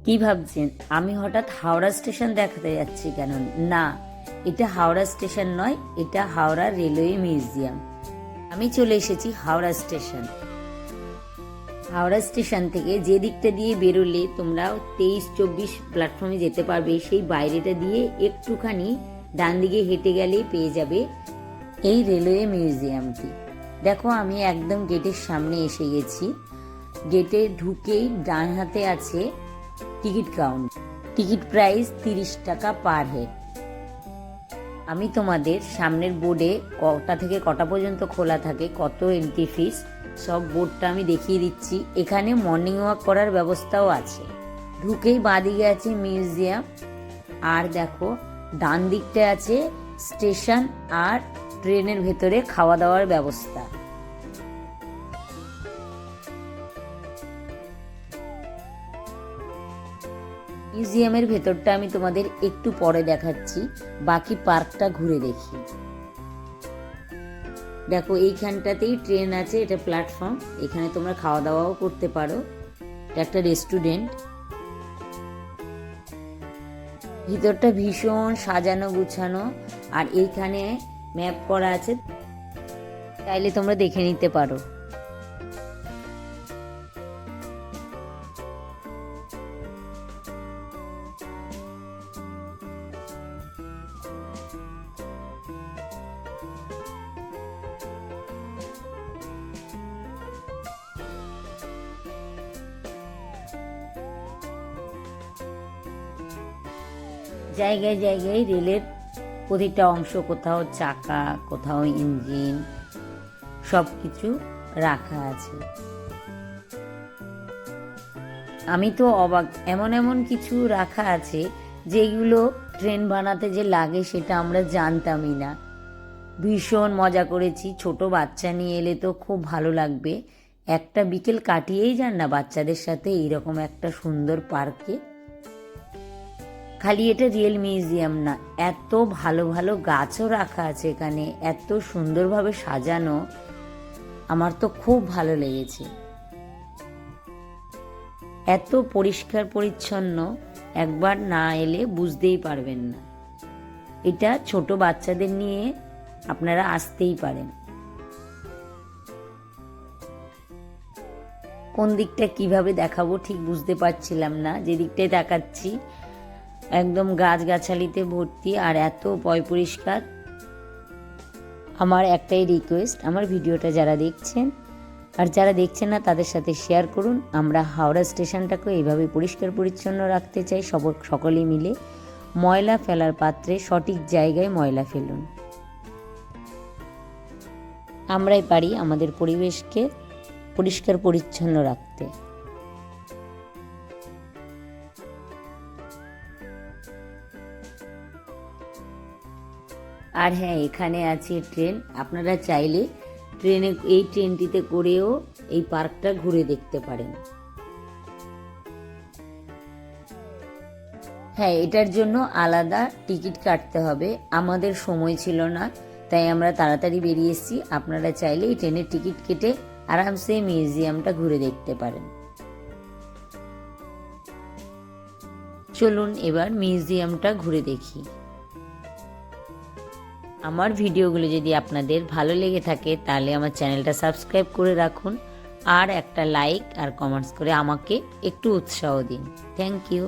কি ভাবছেন আমি হঠাৎ হাওড়া স্টেশন দেখাতে যাচ্ছি কেন? না, এটা হাওড়া স্টেশন নয়, এটা হাওড়া রেলওয়ে মিউজিয়াম। আমি চলে এসেছি হাওড়া স্টেশন। হাওড়া স্টেশন থেকে যে দিকটা দিয়ে বেরোলে তোমরা 23-24 প্ল্যাটফর্মে যেতে পারবে, সেই বাইরেটা দিয়ে একটুখানি ডান দিকে হেঁটে গেলেই পেয়ে যাবে এই রেলওয়ে মিউজিয়ামটি। দেখো, আমি একদম গেটের সামনে এসে গেছি। গেটে ঢুকেই ডান হাতে আছে টিকিট কাউন্টার। টিকিট প্রাইস 30 টাকা পার হেড। আমি তোমাদের সামনের বোর্ডে কটা থেকে কটা পর্যন্ত খোলা থাকে, কত এন্ট্রি ফিস, সব বোর্ডটা আমি দেখিয়ে দিচ্ছি। এখানে মর্নিং ওয়াক করার ব্যবস্থাও আছে। ঢুকেই বাঁদিকে আছে মিউজিয়াম, আর দেখো ডান দিকটায় আছে স্টেশন আর ট্রেনের ভেতরে খাওয়া দাওয়ার ব্যবস্থা। মিউজিয়ামের ভেতরটা আমি তোমাদের একটু পরে দেখাচ্ছি, বাকি পার্কটা ঘুরে দেখি। দেখো, এইখানটাতেই ট্রেন আছে, এটা প্ল্যাটফর্ম, এখানে তোমরা খাওয়া দাওয়াও করতে পারো। এটা একটা রেস্টুরেন্ট। ভিতরটা ভীষণ সাজানো গুছানো, আর এইখানে ম্যাপ করা আছে, চাইলে তোমরা দেখে নিতে পারো। জায়গায় জায়গায় রেলের প্রতিটা অংশ, কোথাও চাকা, কোথাও ইঞ্জিন, সব কিছু রাখা আছে। আমি তো অবাক, এমন এমন কিছু রাখা আছে যেগুলো ট্রেন বানাতে যে লাগে সেটা আমরা জানতামই না। ভীষণ মজা করেছি। ছোট বাচ্চা নিয়ে এলে তো খুব ভালো লাগবে। একটা বিকেল কাটিয়েই যান না বাচ্চাদের সাথে এইরকম একটা সুন্দর পার্কে। খালি এটা রিয়েল মিউজিয়াম না, এত ভালো ভালো গাছও রাখা আছে এখানে, এত সুন্দরভাবে সাজানো, আমার তো খুব ভালো লেগেছে। এত পরিষ্কার পরিচ্ছন্ন, একবার না এলে বুঝতেই পারবেন না। এটা ছোট বাচ্চাদের নিয়ে আপনারা আসতেই পারেন। কোন দিকটা কিভাবে দেখাবো ঠিক বুঝতে পারছিলাম না। যে দিকটায় দেখাচ্ছি একদম গাছগাছালিতে ভর্তি, আর এত পরিষ্কার। আমার একটাই রিকোয়েস্ট, আমার ভিডিওটা যারা দেখছেন আর যারা দেখছেন না তাদের সাথে শেয়ার করুন। আমরা হাওড়া স্টেশনটাকে এইভাবে পরিষ্কার পরিচ্ছন্ন রাখতে চাই। সকলেই মিলে ময়লা ফেলার পাত্রে সঠিক জায়গায় ময়লা ফেলুন। আমরাই পারি আমাদের পরিবেশকে পরিষ্কার পরিচ্ছন্ন রাখতে। আর হ্যাঁ, এখানে আছে ট্রেন। আপনারা চাইলে এই ট্রেনটিতে করেও এই পার্কটা ঘুরে দেখতে পারেন। হ্যাঁ, এটার জন্য আলাদা টিকিট কাটতে হবে। আমাদের সময় ছিল না, তাই আমরা তাড়াতাড়ি বেরিয়ে এসেছি। আপনারা চাইলে এই ট্রেনের টিকিট কেটে আরামসে মিউজিয়ামটা ঘুরে দেখতে পারেন। চলুন এবার মিউজিয়ামটা ঘুরে দেখি। আমার ভিডিওগুলো যদি আপনাদের ভালো লেগে থাকে তাহলে আমার চ্যানেলটা সাবস্ক্রাইব করে রাখুন, আর একটা লাইক আর কমেন্টস করে আমাকে একটু উৎসাহ দিন। Thank you.